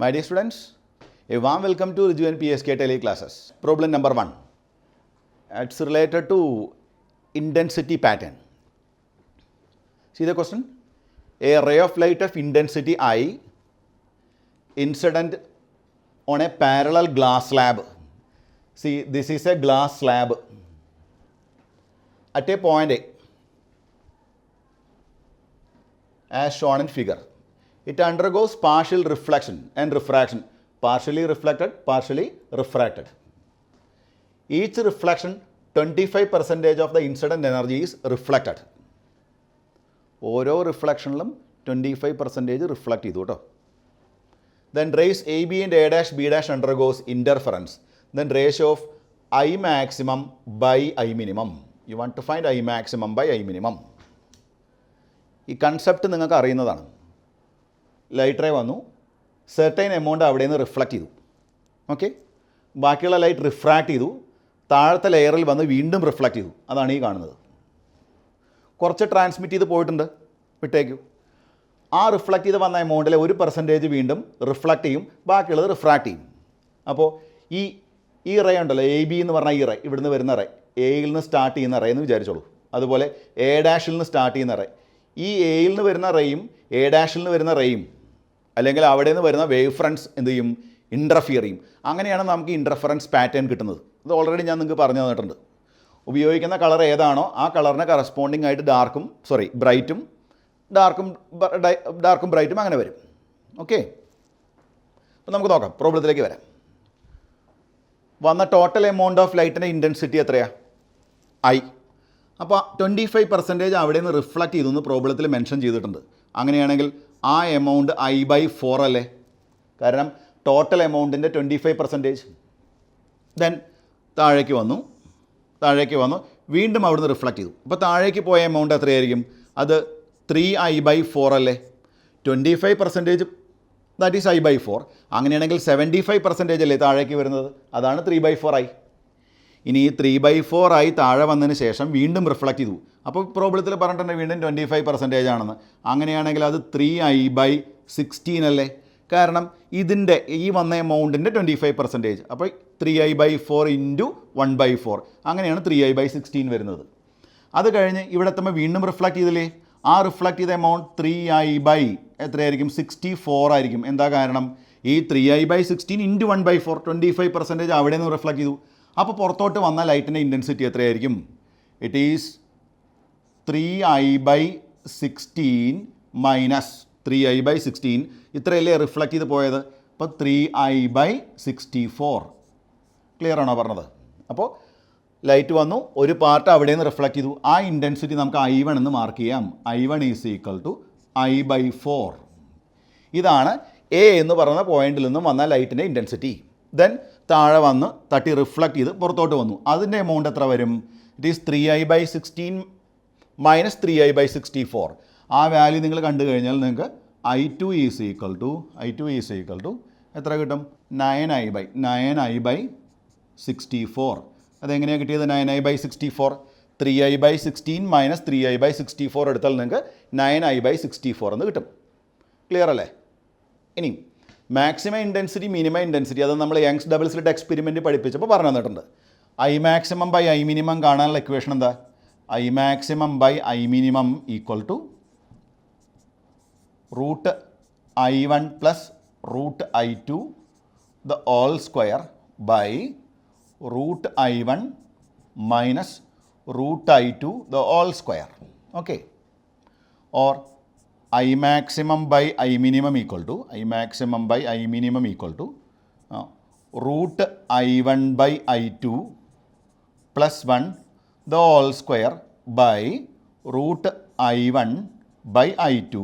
My dear students, a warm welcome to Riju and PSK Tele classes. Problem number 1. It's related to intensity pattern. See the question? A ray of light of intensity I incident on a parallel glass slab. See, this is a glass slab at a point A, as shown in figure. It undergoes partial reflection and refraction. Partially reflected, partially refracted. Each reflection, 25% of the incident energy is reflected. ഓരോ റിഫ്ലക്ഷനിലും 25% reflect ചെയ്തു കേട്ടോ. Then rays AB and A dash B dash undergoes interference. Then ratio of I maximum by I minimum. You want to find I maximum by I minimum. ഈ concept നിങ്ങൾക്ക് അറിയുന്നതാണ്. Light ray വന്നു, certain amount അവിടെ നിന്ന് reflect ചെയ്തു. Okay, ബാക്കിയുള്ള light refract ചെയ്തു, താഴത്തെ ലെയറിൽ വന്ന് വീണ്ടും റിഫ്ലക്റ്റ് ചെയ്തു. അതാണ് ഈ കാണുന്നത്. കുറച്ച് ട്രാൻസ്മിറ്റ് ചെയ്ത് പോയിട്ടുണ്ട്, വിട്ടേക്കൂ. ആ റിഫ്ലക്റ്റ് ചെയ്ത് വന്ന എമൗണ്ടിലെ 1% വീണ്ടും റിഫ്ലക്റ്റ് ചെയ്യും, ബാക്കിയുള്ളത് റിഫ്രാക്റ്റ് ചെയ്യും. അപ്പോൾ ഈ റേ ഉണ്ടല്ലോ, എ ബി എന്ന് പറഞ്ഞാൽ ഈ റേ, ഇവിടുന്ന് വരുന്ന റേ, എയിൽ നിന്ന് സ്റ്റാർട്ട് ചെയ്യുന്ന റേ എന്ന് വിചാരിച്ചോളൂ. അതുപോലെ എ ഡാഷിൽ നിന്ന് സ്റ്റാർട്ട് ചെയ്യുന്ന റേ, ഈ എയിൽ നിന്ന് വരുന്ന റേയും എ ഡാഷിൽ നിന്ന് വരുന്ന റേയും അല്ലെങ്കിൽ അവിടെ നിന്ന് വരുന്ന വേവ് ഫ്രണ്ട്സ് എന്ത് ചെയ്യും, ഇൻ്റർഫിയർ ചെയ്യും. അങ്ങനെയാണ് നമുക്ക് ഇൻ്റർഫറൻസ് പാറ്റേൺ കിട്ടുന്നത്. ഇത് ഓൾറെഡി ഞാൻ നിങ്ങൾക്ക് പറഞ്ഞു തന്നിട്ടുണ്ട്. ഉപയോഗിക്കുന്ന കളർ ഏതാണോ ആ കളറിന് കറസ്പോണ്ടിങ് ആയിട്ട് ബ്രൈറ്റും ഡാർക്കും ബ്രൈറ്റും അങ്ങനെ വരും. ഓക്കെ, അപ്പോൾ നമുക്ക് നോക്കാം, പ്രോബ്ലത്തിലേക്ക് വരാം. വന്ന ടോട്ടൽ എമൗണ്ട് ഓഫ് ലൈറ്റിൻ്റെ ഇൻറ്റൻസിറ്റി എത്രയാണ്? I. അപ്പോൾ 25% അവിടെ നിന്ന് റിഫ്ലക്റ്റ് ചെയ്തു എന്ന് പ്രോബ്ലത്തിൽ മെൻഷൻ ചെയ്തിട്ടുണ്ട്. അങ്ങനെയാണെങ്കിൽ ആ എമൗണ്ട് I/4 അല്ലേ? കാരണം ടോട്ടൽ എമൗണ്ടിൻ്റെ 25%. ദെൻ താഴേക്ക് വന്നു, വീണ്ടും അവിടുന്ന് റിഫ്ലക്റ്റ് ചെയ്തു. അപ്പോൾ താഴേക്ക് പോയ എമൗണ്ട് എത്രയായിരിക്കും? അത് 3I/4 അല്ലേ? 25% ദാറ്റ് ഈസ് I/4. അങ്ങനെയാണെങ്കിൽ 75% അല്ലേ താഴേക്ക് വരുന്നത്? അതാണ് 3/4I. ഇനി ഈ 3/4I താഴെ വന്നതിന് ശേഷം വീണ്ടും റിഫ്ലക്റ്റ് ചെയ്തു. അപ്പോൾ പ്രോബ്ലത്തിൽ പറഞ്ഞിട്ടുണ്ട് വീണ്ടും 25% ആണെന്ന്. അങ്ങനെയാണെങ്കിൽ അത് 3I/16 അല്ലേ? കാരണം ഇതിൻ്റെ ഈ വന്ന എമൗണ്ടിൻ്റെ 25%. അപ്പോൾ 3I/4 ഇൻറ്റു 1/4, അങ്ങനെയാണ് 3I/16 വരുന്നത്. അത് കഴിഞ്ഞ് ഇവിടെ എത്തുമ്പോൾ വീണ്ടും റിഫ്ലക്റ്റ് ചെയ്തില്ലേ? ആ റിഫ്ലക്റ്റ് ചെയ്ത എമൗണ്ട് 3I/ എത്രയായിരിക്കും? 64 ആയിരിക്കും. എന്താ കാരണം? ഈ 3I/16 ഇൻറ്റു 1/4, 25% അവിടെ നിന്ന് റിഫ്ലക്റ്റ് ചെയ്തു. അപ്പോൾ പുറത്തോട്ട് വന്ന ലൈറ്റിൻ്റെ ഇൻറ്റൻസിറ്റി എത്രയായിരിക്കും? It is 3I/16 minus 3I/16. ഇത്രയല്ലേ റിഫ്ലക്റ്റ് ചെയ്ത് പോയത്? അപ്പോൾ 3I/64. ക്ലിയർ ആണോ പറഞ്ഞത്? അപ്പോൾ ലൈറ്റ് വന്നു, ഒരു പാർട്ട് അവിടെ നിന്ന് റിഫ്ലക്റ്റ് ചെയ്തു. ആ ഇൻറ്റൻസിറ്റി നമുക്ക് I1 എന്ന് മാർക്ക് ചെയ്യാം. I1 is equal to I/4. ഇതാണ് എ എന്ന് പറയുന്ന പോയിന്റിൽ നിന്നും വന്ന ലൈറ്റിൻ്റെ ഇൻറ്റൻസിറ്റി. ദെൻ താഴെ വന്ന് തട്ടി റിഫ്ലക്റ്റ് ചെയ്ത് പുറത്തോട്ട് വന്നു. അതിൻ്റെ എമൗണ്ട് എത്ര വരും? It is 3I/16 minus 3I/64. ആ വാല്യൂ നിങ്ങൾ കണ്ടു കഴിഞ്ഞാൽ നിങ്ങൾക്ക് I2 ഈസ് ഈക്വൽ ടു എത്ര കിട്ടും? 9I/64. അതെങ്ങനെയാണ് കിട്ടിയത്? 9I/64. 3I/16 മൈനസ് 3I/64 എടുത്താൽ നിങ്ങൾക്ക് 9I/64 എന്ന് കിട്ടും. ക്ലിയർ അല്ലേ? ഇനി മാക്സിമം ഇൻറ്റൻസിറ്റി, മിനിമം ഇൻറ്റൻസിറ്റി, അത് നമ്മൾ യങ്സ് ഡബിൾ സ്ലിറ്റ് എക്സ്പെരിമെൻറ്റ് പഠിപ്പിച്ചപ്പോൾ പറഞ്ഞു തന്നിട്ടുണ്ട്. I maximum by I minimum കാണാനുള്ള ഇക്വേഷൻ എന്താ? I maximum by I minimum equal to root I1 plus root I2 the whole square by root I1 minus root I2 the whole square. Okay, or I maximum by I minimum equal to root I1 by I2 plus 1 the whole square by root I1 by I2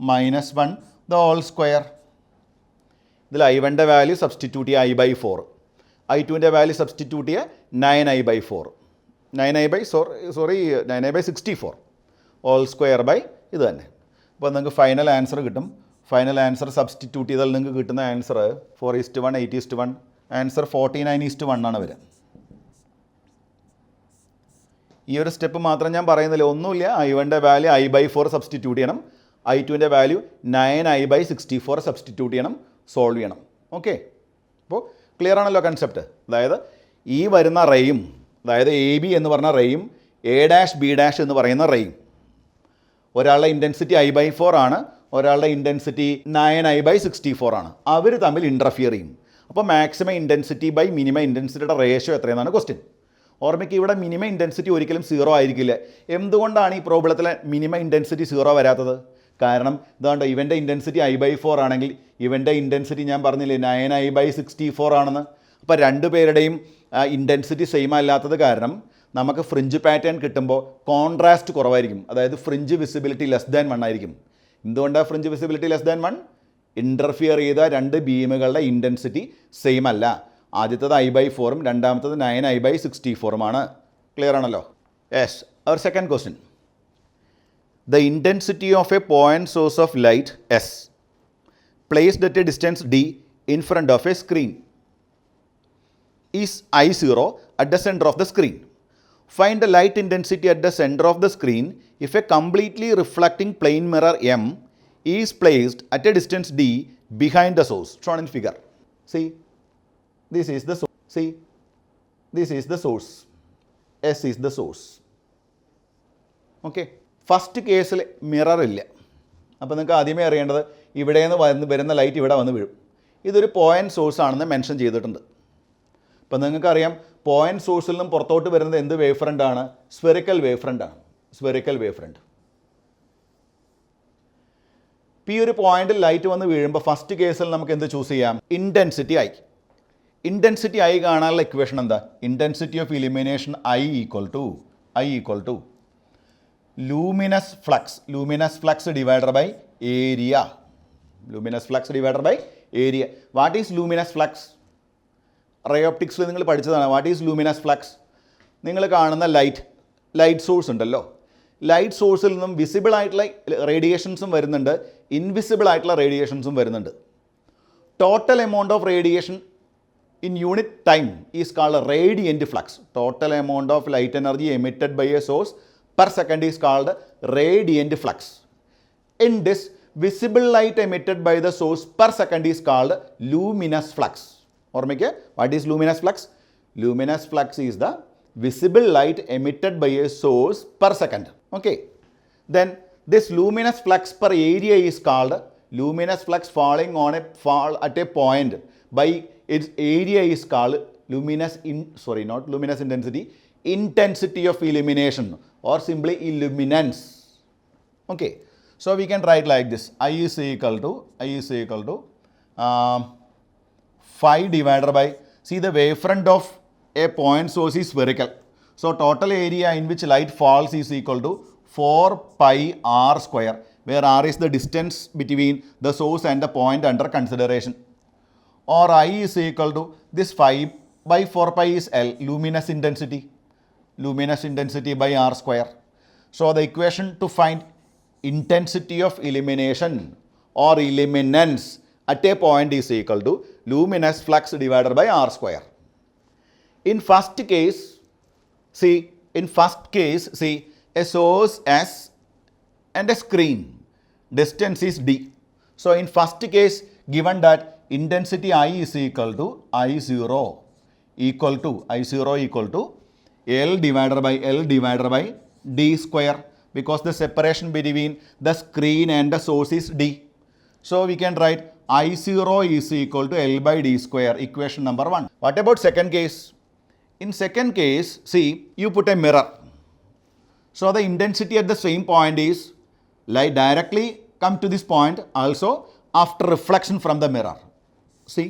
minus 1 the whole square. ഇതിൽ I1ൻ്റെ value substitute ചെയ്യുക I/4, I2ൻ്റെ value substitute ചെയ്യുക 9I/64 all square by ഇത് തന്നെ. അപ്പോൾ നിങ്ങൾക്ക് final answer കിട്ടും. Final answer substitute ചെയ്താൽ നിങ്ങൾക്ക് കിട്ടുന്ന ആൻസർ 4:1, 8:1, ആൻസർ 49:1 ആണ് വരിക. ഈ ഒരു സ്റ്റെപ്പ് മാത്രം ഞാൻ പറയുന്നില്ല, ഒന്നുമില്ല. I1ൻ്റെ വാല്യൂ I/4 സബ്സ്റ്റിറ്റ്യൂട്ട് ചെയ്യണം, I2ൻ്റെ വാല്യൂ 9I/64 സബ്സ്റ്റിറ്റ്യൂട്ട് ചെയ്യണം, സോൾവ് ചെയ്യണം. ഓക്കെ, അപ്പോൾ ക്ലിയർ ആണല്ലോ കൺസെപ്റ്റ്. അതായത് ഈ വരുന്ന റേയും, അതായത് എ ബി എന്ന് പറഞ്ഞ റേയും എ ഡാഷ് ബി ഡാഷ് എന്ന് പറയുന്ന റേയും, ഒരാളുടെ ഇൻറ്റൻസിറ്റി I/4 ആണ്, ഒരാളുടെ ഇൻറ്റൻസിറ്റി 9I/64 ആണ്. അവർ തമ്മിൽ ഇൻ്റർഫിയർ ചെയ്യും. അപ്പോൾ മാക്സിമം ഇൻറ്റൻസിറ്റി ബൈ മിനിമം ഇൻറ്റൻസിറ്റിയുടെ റേഷ്യോ എത്രയെന്നാണ് ക്വസ്റ്റ്യൻ. ഓർമ്മയ്ക്ക് ഇവിടെ മിനിമം ഇൻറ്റൻസിറ്റി ഒരിക്കലും 0 ആയിരിക്കില്ല. എന്തുകൊണ്ടാണ് ഈ പ്രോബ്ലത്തിലെ മിനിമം ഇൻറ്റൻസിറ്റി 0 വരാത്തത്? കാരണം ഇതാണ്ട് ഇവൻ്റെ ഇൻറ്റൻസിറ്റി I/4 ആണെങ്കിൽ ഇവൻ്റെ ഇൻറ്റൻസിറ്റി ഞാൻ പറഞ്ഞില്ലേ 9I/64 ആണെന്ന്. അപ്പോൾ രണ്ട് പേരുടെയും ഇൻറ്റൻസിറ്റി സെയിം അല്ലാത്തത് കാരണം നമുക്ക് ഫ്രിഞ്ച് പാറ്റേൺ കിട്ടുമ്പോൾ കോൺട്രാസ്റ്റ് കുറവായിരിക്കും. അതായത് ഫ്രിഞ്ച് വിസിബിലിറ്റി ലെസ്-ദാൻ-1 ആയിരിക്കും. എന്തുകൊണ്ടാണ് ഫ്രിഞ്ച് വിസിബിലിറ്റി ലെസ്-ദാൻ-1? ഇൻ്റർഫിയർ ചെയ്ത രണ്ട് ബീമുകളുടെ ഇൻറ്റൻസിറ്റി സെയിം അല്ല. ആദ്യത്തത് I/4 രണ്ടാമത്തത് 9I/64 ക്ലിയർ ആണല്ലോ? Yes. Our second question. The intensity of a point source of light S placed at a distance d in front of a screen is I0 at the center of the screen. Find the light intensity at the center of the screen if a completely reflecting plane mirror M is placed at a distance d behind the source shown in figure. See, this is the source. See, this is the source. S is the source. Okay. First കേസിൽ mirror ഇല്ല. അപ്പോൾ നിങ്ങൾക്ക് ആദ്യമേ അറിയേണ്ടത് ഇവിടെ നിന്ന് വരുന്ന light ഇവിടെ വന്ന് വീഴും. ഇതൊരു പോയിൻറ്റ് സോഴ്സ് ആണെന്ന് മെൻഷൻ ചെയ്തിട്ടുണ്ട്. അപ്പോൾ നിങ്ങൾക്കറിയാം പോയിൻറ്റ് സോഴ്സിൽ നിന്നും പുറത്തോട്ട് വരുന്നത് എന്ത് വേവ് ഫ്രണ്ട് ആണ്? സ്ഫെറിക്കൽ വേവ് ഫ്രണ്ട് ആണ്. Spherical wave front. ഇപ്പോൾ ഈ ഒരു പോയിന്റിൽ ലൈറ്റ് വന്ന് വീഴുമ്പോൾ ഫസ്റ്റ് കേസിൽ നമുക്ക് എന്ത് ചൂസ് ചെയ്യാം? Intensity I. ഇൻറ്റൻസിറ്റി I കാണാനുള്ള ഇക്വേഷൻ എന്താ? Intensity of illumination I equal to luminous flux divided by area. Luminous flux divided by area. What is luminous flux? Ray optics നിങ്ങൾ പഠിച്ചതാണ്. What is luminous flux? നിങ്ങൾ കാണുന്ന light source ഉണ്ടല്ലോ, light സോഴ്സിൽ നിന്നും visible ആയിട്ടുള്ള റേഡിയേഷൻസും വരുന്നുണ്ട്, ഇൻവിസിബിൾ ആയിട്ടുള്ള റേഡിയേഷൻസും വരുന്നുണ്ട്. Total amount of radiation in unit time is called radiant flux. Total amount of light energy emitted by a source per second is called radiant flux. In this, visible light emitted by the source per second is called luminous flux. ഓർമ്മയ്ക്ക്, what is luminous flux? Luminous flux is the visible light emitted by a source per second. Okay. Then this luminous flux per area is called luminous flux falling on at a point by its area is called intensity of illumination or simply illuminance. Okay, so we can write like this: I is equal to 5 divided by, see the wavefront of a point source is spherical, so total area in which light falls is equal to 4 pi r square, where r is the distance between the source and the point under consideration. Or I is equal to this 5 by 4 pi is L, luminous intensity by r square. So the equation to find intensity of illumination or illuminance at a point is equal to luminous flux divided by r square. In first case, see, a source S and a screen, distance is d. So in first case, given that intensity I is equal to I0 equal to L divided by d square, because the separation between the screen and the source is d. So we can write I0 is equal to L by d square, equation number 1. What about second case? In second case, see, you put a mirror. So the intensity at the same point is light directly come to this point, also after reflection from the mirror. See,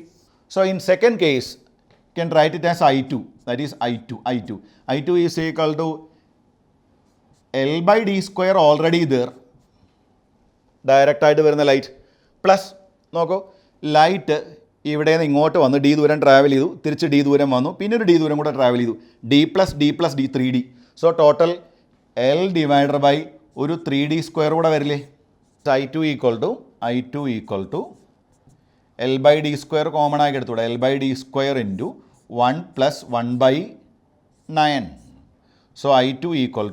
so in second case, you can write it as I2, that is I2 is equal to L by d square already there, direct ആയിട്ട് വരുന്ന light, plus നോക്കൂ, light ഇവിടെ നിന്ന് ഇങ്ങോട്ട് വന്ന് d ദൂരം travel ചെയ്തു, തിരിച്ച് d ദൂരം വന്നു, പിന്നെ ഒരു d ദൂരം കൂടെ ട്രാവൽ ചെയ്തു, d plus d 3d. So total L divided by ഒരു 3d സ്ക്വയർ കൂടെ വരില്ലേ? I2 equal to L by d square common ആക്കി എടുത്തൂടെ, L by d square into 1 plus 1 by 9. So I2 equal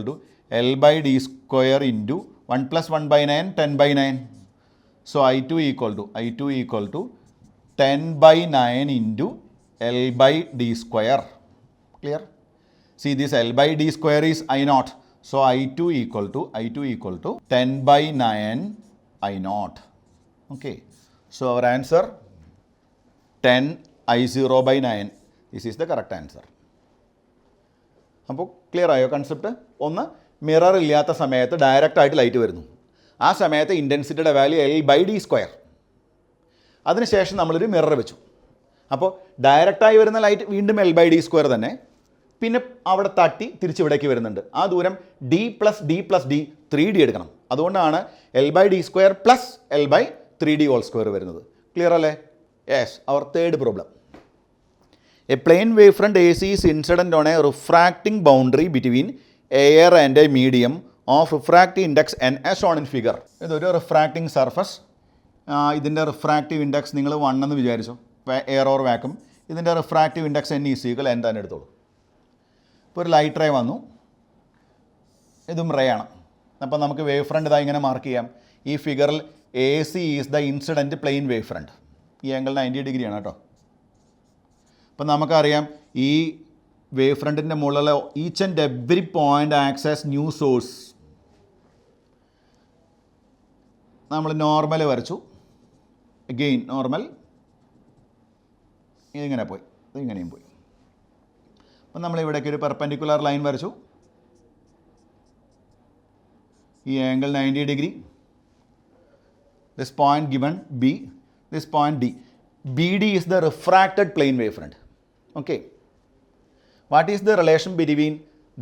to L by d square into 1 plus 1 by 9, 10 by 9. So I2 equal to 10 by 9 into L by D square. Clear? See, this L by D square is I0. So I2 equal to 10 by 9 I0. Okay. So our answer 10 I0 by 9. This is the correct answer. അപ്പോൾ clear ആയോ concept? ഒന്ന്, mirror ഇല്ലാത്ത സമയത്ത് ഡയറക്റ്റായിട്ട് light വരുന്നു. ആ സമയത്ത് ഇൻറ്റൻസിറ്റിയുടെ value L by D square. അതിനുശേഷം നമ്മളൊരു മിറർ വെച്ചു. അപ്പോൾ ഡയറക്റ്റായി വരുന്ന ലൈറ്റ് വീണ്ടും L by D സ്ക്വയർ തന്നെ, പിന്നെ അവിടെ തട്ടി തിരിച്ചിവിടേക്ക് വരുന്നുണ്ട്. ആ ദൂരം D + D + D 3D എടുക്കണം. അതുകൊണ്ടാണ് L by D square plus L by 3D whole square വരുന്നത്. ക്ലിയർ അല്ലേ? Yes. Our third problem. A plane wavefront AC is incident on a refracting boundary between air and a medium of refractive index n as shown in figure. ഇതൊരു refracting surface. ഇതിൻ്റെ refractive index നിങ്ങൾ 1 എന്ന് വിചാരിച്ചു, air or vacuum. ഇതിൻ്റെ refractive index n = n തന്നെ എടുത്തോളൂ. ഇപ്പോൾ ഒരു ലൈറ്റ് റേ വന്നു, ഇതും റേ ആണ്. അപ്പോൾ നമുക്ക് വേവ് ഫ്രണ്ട് ഇതാ ഇങ്ങനെ മാർക്ക് ചെയ്യാം. ഈ ഫിഗറിൽ AC is the incident plane wave front. ഈ ആംഗിൾ 90 ഡിഗ്രിയാണ് കേട്ടോ. അപ്പം നമുക്കറിയാം ഈ വേവ് ഫ്രണ്ടിൻ്റെ മുകളിൽ each and every point acts as new source. നമ്മൾ നോർമൽ വരച്ചു, അഗെയിൻ നോർമൽ, ഇതിങ്ങനെ പോയി, ഇതിങ്ങനെയും പോയി. അപ്പം നമ്മളിവിടേക്ക് ഒരു പെർപെൻഡിക്കുലർ ലൈൻ വരച്ചു. ഈ angle 90 degree. This point given B, this point D. BD is the refracted plane wavefront. Okay. What is the relation between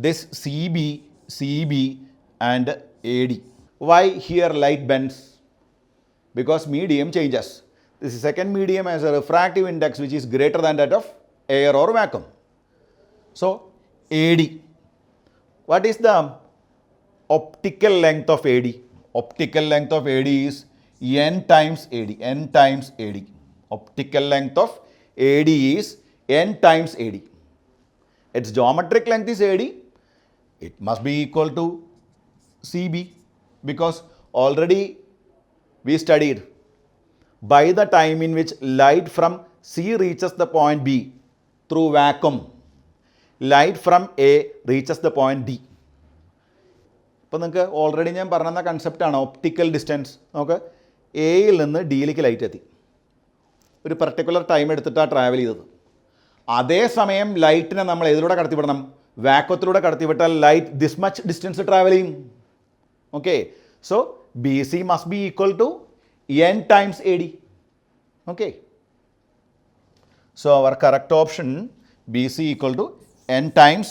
this CB and AD? Why here light bends? Because medium changes. This second medium has a refractive index which is greater than that of air or vacuum. So AD. What is the optical length of AD? Optical length of AD is n times AD. N times AD. Optical length of AD is n times AD. Its geometric length is AD. It must be equal to CB because already we studied by the time in which light from C reaches the point B through vacuum, light from A reaches the point D. ഇപ്പോൾ നിങ്ങൾക്ക് already ഞാൻ പറഞ്ഞ കൺസെപ്റ്റാണ് optical distance. നമുക്ക് എയിൽ നിന്ന് ഡിയിലേക്ക് light എത്തി, ഒരു പർട്ടിക്കുലർ ടൈം എടുത്തിട്ടാണ് ട്രാവൽ ചെയ്തത്. അതേസമയം ലൈറ്റിനെ നമ്മൾ ഏതിലൂടെ കടത്തിവിടണം? വാക്വത്തിലൂടെ കടത്തിവിട്ടാൽ light this much distance travel ചെയ്യും. Okay. So BC must be equal to n times AD. Okay. So our correct option BC equal to n times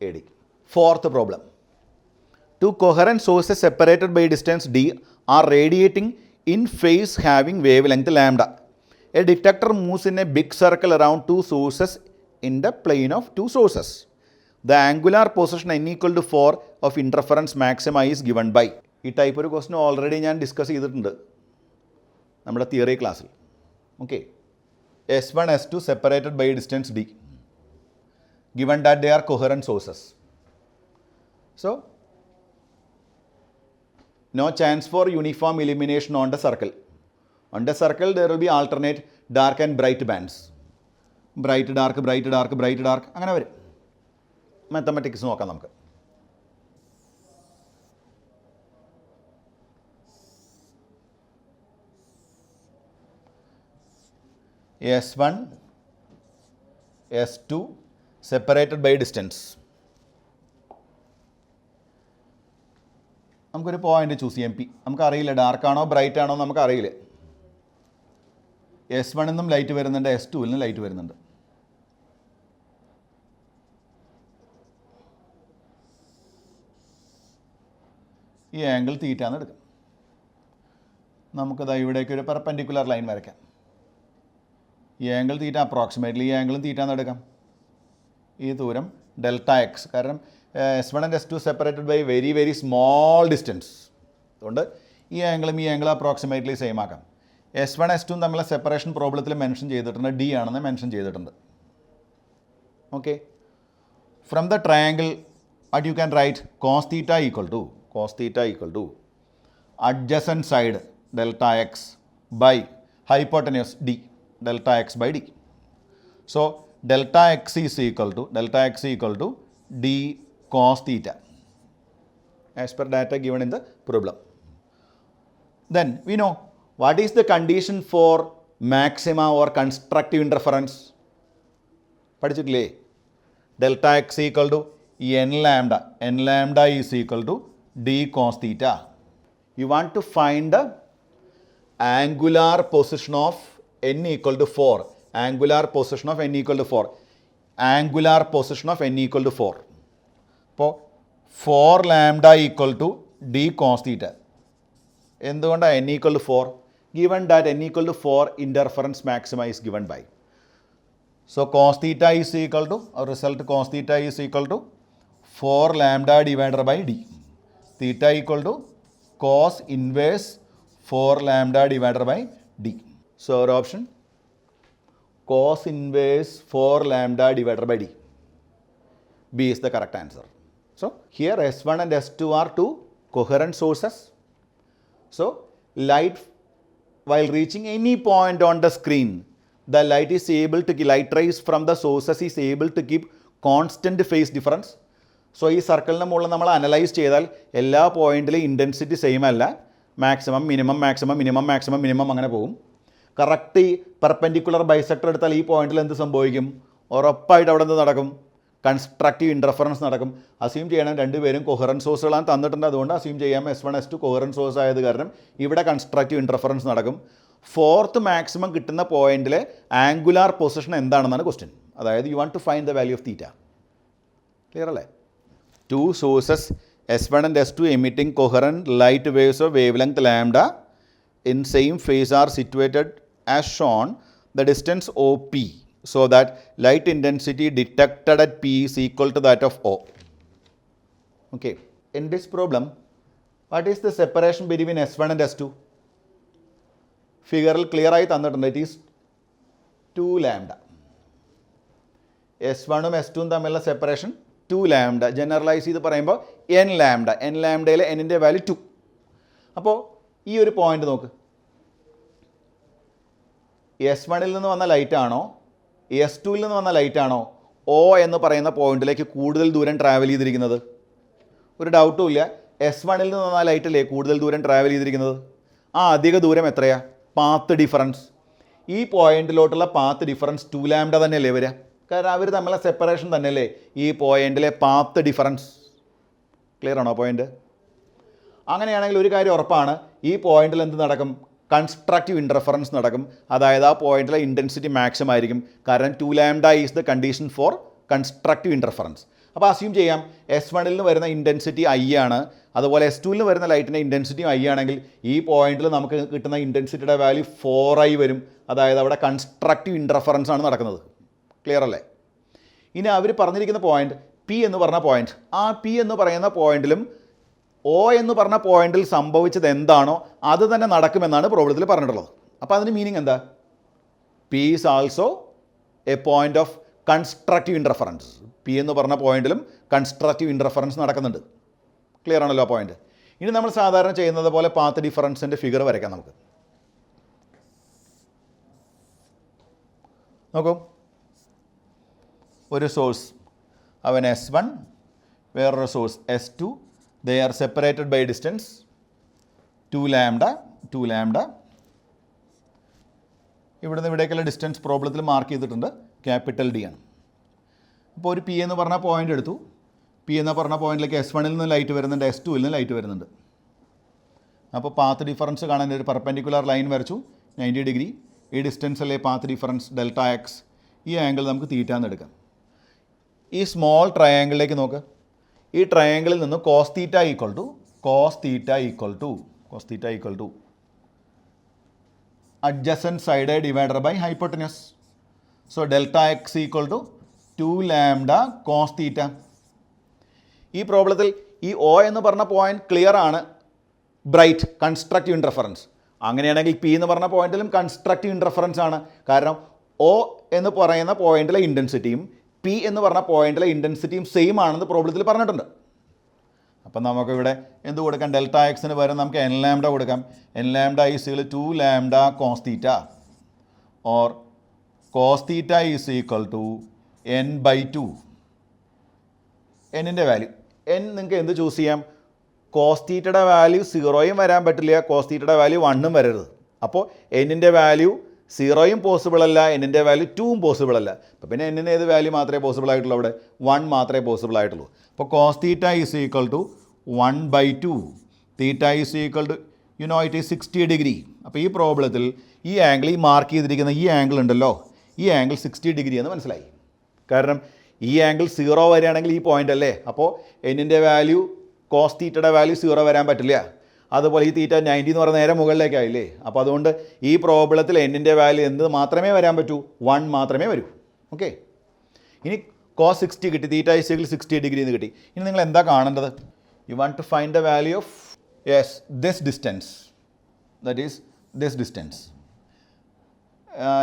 AD. Fourth problem. Two coherent sources separated by distance D are radiating in phase having wavelength lambda. A detector moves in a big circle around two sources in the plane of two sources. The angular position n equal to 4 of interference maxima is given by. ഈ type ഒരു question already ഞാൻ discuss ചെയ്തിട്ടുണ്ട് നമ്മുടെ theory ക്ലാസ്സിൽ. Okay. S1 S2 separated by distance D given that they are coherent sources. So no chance for uniform illumination on the circle. On the circle there will be alternate dark and bright bands. Bright dark bright dark bright dark അങ്ങനെ വരും. Mathematics നോക്കാം നമുക്ക്. S1 S2 separated by distance. നമുക്കൊരു point choose ചെയ്യാം. P നമുക്കറിയില്ല ഡാർക്കാണോ bright ആണോ നമുക്കറിയില്ല. S1 നിന്നും ലൈറ്റ് വരുന്നുണ്ട്, S2 നിന്നും ലൈറ്റ് വരുന്നുണ്ട്. ഈ ആംഗിൾ തീറ്റാന്ന് എടുക്കാം. നമുക്കത് ഇവിടേക്ക് ഒരു പെർപെൻഡിക്കുലർ ലൈൻ വരയ്ക്കാം. ഈ ആംഗിൾ തീറ്റ അപ്രോക്സിമേറ്റ്ലി ഈ ആംഗിളും തീറ്റാന്ന് എടുക്കാം. ഈ ദൂരം ഡെൽറ്റ എക്സ്. കാരണം S1 and S2 separated by very very small distance. അതുകൊണ്ട് ഈ ആംഗിളും ഈ ആംഗിളും അപ്രോക്സിമേറ്റ്ലി സെയിം ആക്കാം. S1 S2 തമ്മിലെ സെപ്പറേഷൻ പ്രോബ്ലത്തിൽ മെൻഷൻ ചെയ്തിട്ടുണ്ട്, D ആണെന്ന് മെൻഷൻ ചെയ്തിട്ടുണ്ട്. Okay. From the triangle what you can write cos theta equal to adjacent side delta x by hypotenuse d, delta x by d. So delta x is equal to d cos theta as per data given in the problem. Then we know what is the condition for maxima or constructive interference. പഠിച്ചിട്ടില്ലേ? Delta x equal to n lambda is equal to d cos theta. You want to find the angular position of n equal to 4. Angular position of n equal to 4. Angular position of n equal to 4. അപ്പോൾ 4 lambda equal to d cos theta. എന്തുകൊണ്ടാണ് n equal to 4? Given that n equal to 4, interference maxima is given by. So cos theta is equal to, our result cos theta is equal to 4 lambda divided by d. Theta equal to cos inverse 4 lambda divided by d. So our option, cos inverse 4 lambda divided by d. B is the correct answer. So here S1 and S2 are two coherent sources. So light, while reaching any point on the screen, the light rays from the sources is able to keep constant phase difference. So ഈ സർക്കിളിന് മുകളിൽ നമ്മൾ analyse ചെയ്താൽ എല്ലാ പോയിന്റിലും intensity same അല്ല, maximum minimum maximum minimum maximum minimum അങ്ങനെ പോകും. കറക്റ്റ് ഈ പെർപെൻഡിക്കുലർ ബൈസെക്ടർ എടുത്താൽ ഈ പോയിന്റിൽ എന്ത് സംഭവിക്കും? ഉറപ്പായിട്ട് അവിടെ എന്ത് നടക്കും? കൺസ്ട്രക്റ്റീവ് ഇൻ്റർഫറൻസ് നടക്കും. അസ്യൂം ചെയ്യണം രണ്ടുപേരും കൊഹറൻറ്റ് സോഴ്സുകളാണ് തന്നിട്ടുണ്ട്, അതുകൊണ്ട് അസ്യൂം ചെയ്യാം S1 S2 കൊഹറൻറ്റ് സോഴ്സ് ആയത് കാരണം ഇവിടെ കൺസ്ട്രക്റ്റീവ് ഇൻ്റർഫറൻസ് നടക്കും. ഫോർത്ത് മാക്സിമം കിട്ടുന്ന പോയിന്റിലെ ആംഗുലാർ പൊസിഷൻ എന്താണെന്നാണ് ക്വസ്റ്റ്യൻ. അതായത് you want to find the value of theta. Clear അല്ലേ? Two sources S1 and S2 emitting coherent light waves of wavelength lambda in same phase are situated as shown. The distance OP, so that light intensity detected at P is equal to that of O. Okay. In this problem, what is the separation between S1 and S2? ഫിഗറിൽ clear ആയി തന്നിട്ടുണ്ട്. It is 2 lambda. S1ഉം S2ഉം തമ്മിലുള്ള separation 2 lambda. Generalise ചെയ്ത് പറയുമ്പോൾ n lambda. n ലാംഡയിലെ എന്നിൻ്റെ value 2. അപ്പോൾ ഈ ഒരു പോയിന്റ് നോക്ക്. S1ൽ നിന്ന് വന്ന ലൈറ്റാണോ S2ൽ നിന്ന് വന്ന ലൈറ്റാണോ O എന്ന് പറയുന്ന പോയിന്റിലേക്ക് കൂടുതൽ ദൂരം ട്രാവൽ ചെയ്തിരിക്കുന്നത്? ഒരു ഡൗട്ടും ഇല്ല, S1ൽ നിന്ന് വന്ന ലൈറ്റല്ലേ കൂടുതൽ ദൂരം ട്രാവൽ ചെയ്തിരിക്കുന്നത്. ആ അധിക ദൂരം എത്രയാണ്? Path difference. ഈ പോയിന്റിലോട്ടുള്ള പാത്ത് ഡിഫറൻസ് 2 ലാംഡ തന്നെയല്ലേ വരിക? കാരണം അവർ തമ്മിലുള്ള സെപ്പറേഷൻ തന്നെയല്ലേ ഈ പോയിന്റിലെ പാത്ത് ഡിഫറൻസ്. ക്ലിയർ ആണോ പോയിന്റ്? അങ്ങനെയാണെങ്കിൽ ഒരു കാര്യം ഉറപ്പാണ്, ഈ പോയിന്റിൽ എന്ത് നടക്കും? കൺസ്ട്രക്റ്റീവ് ഇൻ്റർഫറൻസ് നടക്കും. അതായത് ആ പോയിന്റിലെ ഇൻറ്റൻസിറ്റി മാക്സിമം ആയിരിക്കും. കാരണം 2 lambda is the condition for constructive interference. അപ്പോൾ അസ്യൂം ചെയ്യാം S1ൽ നിന്ന് വരുന്ന ഇൻറ്റൻസിറ്റി I ആണ്, അതുപോലെ S2ൽ നിന്ന് വരുന്ന ലൈറ്റിൻ്റെ ഇൻറ്റൻസിറ്റിയും I ആണെങ്കിൽ ഈ പോയിന്റിൽ നമുക്ക് കിട്ടുന്ന ഇൻറ്റൻസിറ്റിയുടെ വാല്യൂ 4I വരും. അതായത് അവിടെ കൺസ്ട്രക്റ്റീവ് ഇൻ്റർഫറൻസ് ആണ് നടക്കുന്നത്. ക്ലിയർ അല്ലേ? ഇനി അവർ പറഞ്ഞിരിക്കുന്ന പോയിന്റ് P എന്ന് പറഞ്ഞ പോയിന്റ്, ആ P എന്ന് പറയുന്ന പോയിന്റിലും O എന്ന് പറഞ്ഞ പോയിന്റിൽ സംഭവിച്ചത് എന്താണോ അത് തന്നെ നടക്കുമെന്നാണ് പ്രോബ്ലത്തിൽ പറഞ്ഞിട്ടുള്ളത്. അപ്പോൾ അതിന് മീനിങ് എന്താ? P is also A point of constructive interference. P എന്ന് പറഞ്ഞ പോയിന്റിലും കൺസ്ട്രക്റ്റീവ് ഇൻ്റർഫറൻസ് നടക്കുന്നുണ്ട്. ക്ലിയർ ആണല്ലോ ആ പോയിന്റ്? ഇനി നമ്മൾ സാധാരണ ചെയ്യുന്നത് പോലെ പാത്ത് ഡിഫറൻസിൻ്റെ ഫിഗർ വരയ്ക്കാം നമുക്ക്. നോക്കൂ, ഒരു സോഴ്സ് അവൻ S1, വേറൊരു source S2. They are separated by distance 2 lambda. ഇവിടുന്ന് ഇവിടേക്കുള്ള ഡിസ്റ്റൻസ് പ്രോബ്ലത്തിൽ മാർക്ക് ചെയ്തിട്ടുണ്ട്, ക്യാപിറ്റൽ D ആണ്. അപ്പോൾ ഒരു P എന്ന് പറഞ്ഞ പോയിന്റ് എടുത്തു. P എന്ന് പറഞ്ഞ പോയിന്റിലേക്ക് S1ൽ നിന്ന് ലൈറ്റ് വരുന്നുണ്ട്, S2ൽ നിന്ന് ലൈറ്റ് വരുന്നുണ്ട്. അപ്പോൾ പാത്ത് ഡിഫറൻസ് കാണാൻ ഒരു പെർപെൻഡിക്കുലർ ലൈൻ വരച്ചു 90 ഡിഗ്രി. ഈ ഡിസ്റ്റൻസിലെ പാത്ത് ഡിഫറൻസ് ഡെൽറ്റ എക്സ്. ഈ ആംഗിൾ നമുക്ക് തീറ്റ എന്ന് എടുക്കാം. ഈ സ്മോൾ ട്രയാങ്കിളിലേക്ക് നോക്ക്. ഈ ട്രയാങ്കിളിൽ നിന്ന് cos theta equal to adjacent side divided by hypotenuse. So delta x equal to 2 lambda cos theta. ഈ പ്രോബ്ലത്തിൽ ഈ O എന്ന് പറഞ്ഞ പോയിന്റ് ക്ലിയർ ആണ്, ബ്രൈറ്റ് കൺസ്ട്രക്റ്റീവ് ഇൻ്റർഫറൻസ്. അങ്ങനെയാണെങ്കിൽ P എന്ന് പറഞ്ഞ പോയിന്റിലും കൺസ്ട്രക്റ്റീവ് ഇൻ്റർഫറൻസ് ആണ്. കാരണം O എന്ന് പറയുന്ന പോയിന്റിലെ ഇൻറ്റൻസിറ്റിയും P എന്ന് പറഞ്ഞ പോയിന്റിലെ ഇൻറ്റൻസിറ്റിയും സെയിം ആണെന്ന് പ്രോബ്ലത്തിൽ പറഞ്ഞിട്ടുണ്ട്. അപ്പം നമുക്കിവിടെ എന്ത് കൊടുക്കാം? ഡെൽറ്റ എക്സിന് പകരം നമുക്ക് എൻ ലാംഡ കൊടുക്കാം. N lambda is equal to 2 lambda cos theta or cos theta is equal to n/2. എന്നിൻ്റെ വാല്യൂ എൻ നിങ്ങൾക്ക് എന്ത് ചൂസ് ചെയ്യാം? കോസ് തീറ്റയുടെ വാല്യൂ 0യും വരാൻ പറ്റില്ല, കോസ് തീറ്റയുടെ വാല്യൂ 1ഉം വരരുത്. അപ്പോൾ എന്നിൻ്റെ വാല്യൂ 0യും പോസിബിൾ അല്ല, എന്നിൻ്റെ വാല്യൂ 2ഉം പോസിബിൾ അല്ല. അപ്പോൾ പിന്നെ എന്നിന് ഏത് വാല്യൂ മാത്രമേ പോസിബിൾ ആയിട്ടുള്ളൂ? അവിടെ 1 മാത്രമേ പോസിബിൾ ആയിട്ടുള്ളൂ. അപ്പോൾ cos theta is equal to 1/2. Theta is equal to it is 60 degree. അപ്പോൾ ഈ പ്രോബ്ലത്തിൽ ഈ ആംഗിൾ, ഈ മാർക്ക് ചെയ്തിരിക്കുന്ന ഈ ആംഗിൾ ഉണ്ടല്ലോ, ഈ ആംഗിൾ 60 ഡിഗ്രി എന്ന് മനസ്സിലായി. കാരണം ഈ ആംഗിൾ 0 വരികയാണെങ്കിൽ ഈ പോയിൻ്റ് അല്ലേ, അപ്പോൾ എന്നിൻ്റെ വാല്യൂ കോസ് തീറ്റയുടെ വാല്യൂ 0 വരാൻ പറ്റില്ല. അതുപോലെ ഈ തീറ്റ 90 എന്ന് പറയുന്ന നേരെ മുകളിലേക്കായില്ലേ. അപ്പോൾ അതുകൊണ്ട് ഈ പ്രോബ്ലത്തിൽ എന്നിൻ്റെ വാല്യൂ എന്ത് മാത്രമേ വരാൻ പറ്റൂ? 1 മാത്രമേ വരൂ. ഓക്കെ, ഇനി കോസ് 60 കിട്ടി, തീറ്റ ഈസ് ഈക്വൽ 60 ഡിഗ്രി എന്ന് കിട്ടി. ഇനി നിങ്ങൾ എന്താ കാണേണ്ടത്? You want to find the value of this distance, that is this distance.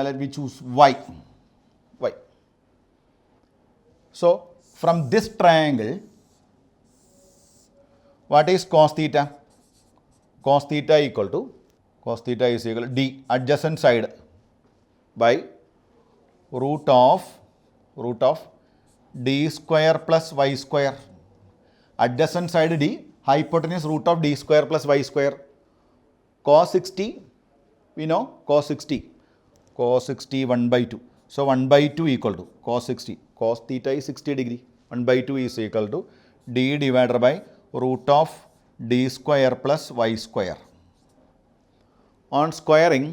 Let me choose y. So from this triangle, what is cos theta? Cos theta is equal to d adjacent side by root of d square plus y square. Adjacent side d, hypotenuse root of d square plus y square. Cos 60, we know cos 60 1/2. So 1/2 equal to cos 60. Cos theta is 60 degree. 1/2 is equal to d divided by root of d square plus y square. On squaring,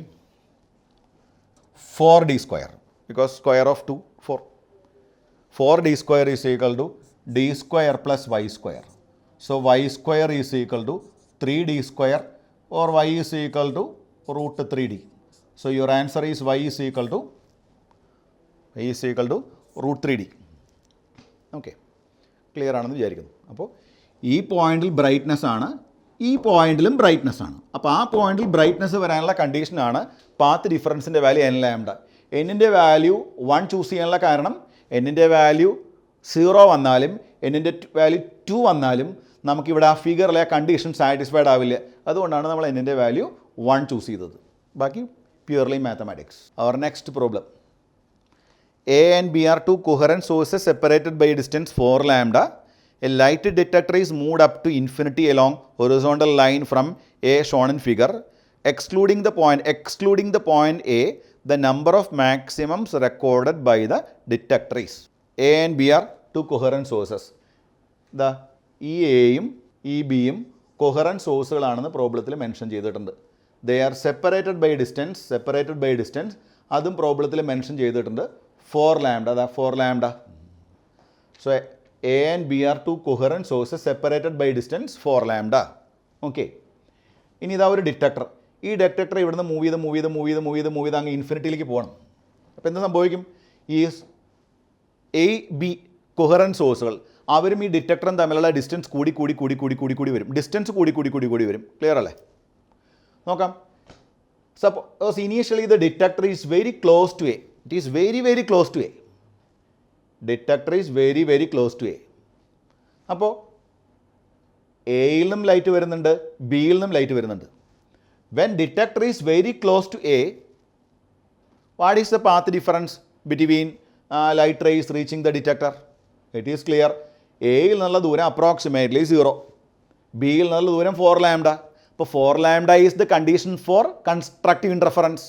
4d square, because square of 2, 4. 4d square is equal to d square plus y square. So y square is equal to 3d square, or y is equal to root 3d. So your answer is y is equal to root 3d. Okay, clear ആണെന്ന് വിചാരിക്കുന്നു. അപ്പോൾ ഈ പോയിന്റിൽ brightness ആണ്, ഈ പോയിന്റിലും brightness ആണ്. അപ്പോൾ ആ പോയിന്റിൽ ബ്രൈറ്റ്നസ് വരാനുള്ള കണ്ടീഷനാണ് പാത്ത് ഡിഫറൻസിൻ്റെ വാല്യൂ n ലാംഡ. എന്നിൻ്റെ വാല്യൂ 1 ചൂസ് ചെയ്യാനുള്ള കാരണം എന്നിൻ്റെ വാല്യൂ 0 വന്നാലും എന്നിൻ്റെ വാല്യൂ 2 വന്നാലും നമുക്കിവിടെ ആ ഫിഗറിലെ ആ കണ്ടീഷൻ സാറ്റിസ്ഫൈഡ് ആവില്ല. അതുകൊണ്ടാണ് നമ്മൾ എന്നിൻ്റെ വാല്യൂ 1 ചൂസ് ചെയ്തത്. ബാക്കി purely mathematics. Our next problem. A and B are two coherent sources separated by a distance 4 lambda. A light detector is moved up to infinity along horizontal line from A shown in figure. Excluding the point A, the number of maximums recorded by the detector is. A and B are two coherent sources. ഈ എയും ഈ ബിയും coherent സോഴ്സുകളാണെന്ന് പ്രോബ്ലത്തിൽ mention ചെയ്തിട്ടുണ്ട്. They are separated by distance, അതും പ്രോബ്ലത്തിൽ mention ചെയ്തിട്ടുണ്ട്. 4 lambda, that's 4 lambda. So A and B are two coherent sources separated by distance 4 lambda. Okay. ഇനി ഇതാ ഒരു ഡിറ്റക്ടർ. ഈ ഡിറ്റക്ടർ ഇവിടുന്ന് മൂവ് ചെയ്ത് അങ്ങ് ഇൻഫിനിറ്റിയിലേക്ക് പോകണം. അപ്പോൾ എന്താ സംഭവിക്കും? ഈ എ ബി കൊഹറൻറ്റ് സോഴ്സുകൾ അവരും ഈ ഡിറ്റക്ടറും തമ്മിലുള്ള ഡിസ്റ്റൻസ് കൂടി വരും. ഡിസ്റ്റൻസ് കൂടി വരും. ക്ലിയർ അല്ലേ? നോക്കാം. Suppose initially the detector is very close to A. It is very close to A. Detector is very close to A. അപ്പോൾ എയിൽ നിന്നും ലൈറ്റ് വരുന്നുണ്ട്, ബിയിൽ നിന്നും ലൈറ്റ് വരുന്നുണ്ട്. When detector is very close to A, what is the path difference between light rays reaching the detector? It is clear. എയിൽ നിന്നുള്ള ദൂരം approximately 0. ബിയിൽ നിന്നുള്ള ദൂരം 4 lambda. അപ്പോൾ 4 lambda is the condition for constructive interference.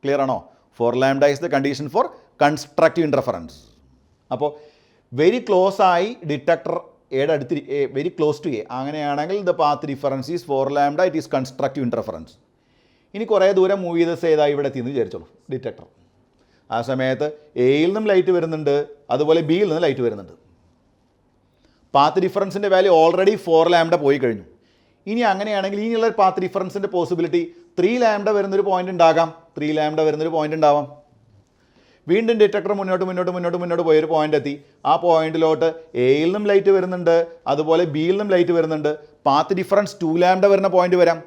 Clear ആണോ? 4 lambda is the condition for constructive interference. അപ്പോൾ very close ആയി ഡിറ്റക്ടർ എയുടെ അടുത്ത് വെരി ക്ലോസ് ടു എ അങ്ങനെയാണെങ്കിൽ the path difference is 4 lambda, it is constructive interference. ഇനി കുറേ ദൂരം move ചെയ്ത് സേതായി ഇവിടെ എത്തിയെന്ന് വിചാരിച്ചോളൂ ഡിറ്റക്ടർ. ആ സമയത്ത് എയിൽ നിന്നും ലൈറ്റ് വരുന്നുണ്ട്, അതുപോലെ ബിയിൽ നിന്ന് ലൈറ്റ് വരുന്നുണ്ട്. പാത്ത് ഡിഫറൻസിൻ്റെ വാല്യൂ ഓൾറെഡി 4 lambda പോയി കഴിഞ്ഞു. ഇനി അങ്ങനെയാണെങ്കിൽ ഇനിയുള്ള പാത്ത് ഡിഫറൻസിൻ്റെ പോസിബിലിറ്റി 3 lambda വരുന്നൊരു പോയിൻ്റ് ഉണ്ടാവാം. വീണ്ടും ഡിറ്റക്ടർ മുന്നോട്ട് പോയൊരു പോയിൻ്റ് എത്തി. ആ പോയിന്റിലോട്ട് എയിൽ നിന്നും ലൈറ്റ് വരുന്നുണ്ട്, അതുപോലെ ബിയിൽ നിന്നും ലൈറ്റ് വരുന്നുണ്ട്. പാത്ത് ഡിഫറൻസ് 2 lambda വരുന്ന പോയിന്റ് വരാം.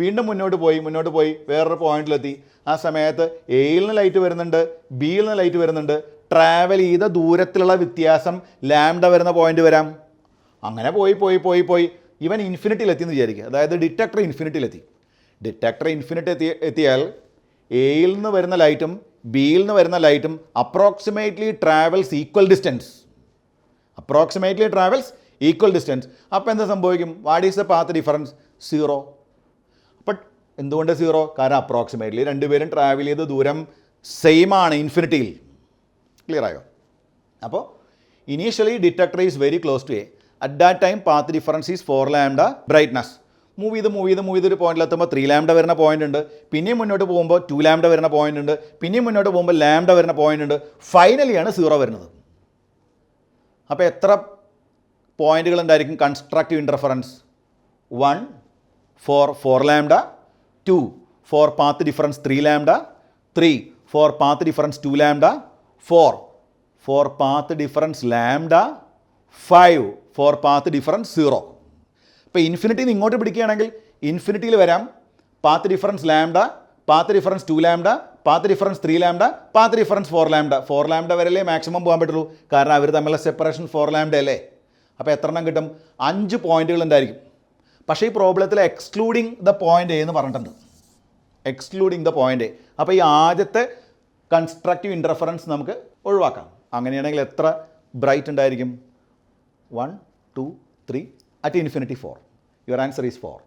വീണ്ടും മുന്നോട്ട് പോയി വേറൊരു പോയിന്റിലെത്തി. ആ സമയത്ത് എയിൽ നിന്ന് ലൈറ്റ് വരുന്നുണ്ട്, ബിയിൽ നിന്ന് ലൈറ്റ് വരുന്നുണ്ട്. ട്രാവൽ ചെയ്ത ദൂരത്തിലുള്ള വ്യത്യാസം ലാംഡ വരുന്ന പോയിന്റ് വരാം. അങ്ങനെ പോയി ഇവൻ ഇൻഫിനിറ്റിയിലെത്തിയെന്ന് വിചാരിക്കുക. അതായത് ഡിറ്റക്ടർ ഇൻഫിനിറ്റിയിലെത്തി. ഡിറ്റക്ടർ ഇൻഫിനിറ്റി എത്തിയാൽ എയിൽ നിന്ന് വരുന്ന ലൈറ്റും ബിയിൽ നിന്ന് വരുന്ന ലൈറ്റും അപ്രോക്സിമേറ്റ്ലി ട്രാവൽസ് ഈക്വൽ ഡിസ്റ്റൻസ്. അപ്പോൾ എന്താ സംഭവിക്കും? What is the path difference? 0. But എന്തുകൊണ്ട് 0? കാരണം അപ്രോക്സിമേറ്റ്ലി രണ്ടുപേരും ട്രാവൽ ചെയ്ത ദൂരം സെയിം ആണ് ഇൻഫിനിറ്റിയിൽ. ക്ലിയർ ആയോ? അപ്പോൾ initially detector is very close to A. At that time path difference is 4 lambda brightness. Move ചെയ്ത് ഒരു പോയിന്റിലെത്തുമ്പോൾ 3 lambda വരുന്ന പോയിന്റ് ഉണ്ട്. പിന്നെയും മുന്നോട്ട് പോകുമ്പോൾ 2 lambda വരുന്ന പോയിന്റ് ഉണ്ട്. പിന്നെയും മുന്നോട്ട് പോകുമ്പോൾ lambda വരുന്ന പോയിന്റ് ഉണ്ട്. ഫൈനലിയാണ് 0 വരുന്നത്. അപ്പോൾ എത്ര പോയിന്റുകൾ ഉണ്ടായിരിക്കും constructive interference? 1 for 4 lambda, 2 for path difference 3 lambda, 3 for path difference 2 lambda, 4 for path difference lambda, 5 for path difference 0. ഇപ്പോൾ ഇൻഫിനിറ്റിയിൽ നിന്ന് ഇങ്ങോട്ട് പിടിക്കുകയാണെങ്കിൽ ഇൻഫിനിറ്റിയിൽ വരാം path difference lambda, path difference 2 lambda, path difference 3 lambda, path difference 4 lambda. 4 lambda വരെയല്ലേ maximum പോകാൻ പറ്റുള്ളൂ, കാരണം അവർ തമ്മിലുള്ള സെപ്പറേഷൻ 4 lambda അല്ലേ. അപ്പോൾ എത്ര എണ്ണം കിട്ടും? 5 പോയിന്റുകൾ ഉണ്ടായിരിക്കും. പക്ഷേ ഈ പ്രോബ്ലത്തിൽ എക്സ്ക്ലൂഡിങ് ദ പോയിന്റ് എന്ന് പറഞ്ഞിട്ടുണ്ട്. Excluding the point. അപ്പോൾ ഈ ആദ്യത്തെ കൺസ്ട്രക്റ്റീവ് ഇൻ്റർഫറൻസ് നമുക്ക് ഒഴിവാക്കാം. അങ്ങനെയാണെങ്കിൽ എത്ര ബ്രൈറ്റ് ഉണ്ടായിരിക്കും? 1, 2, 3 at infinity 4. Your answer is 4.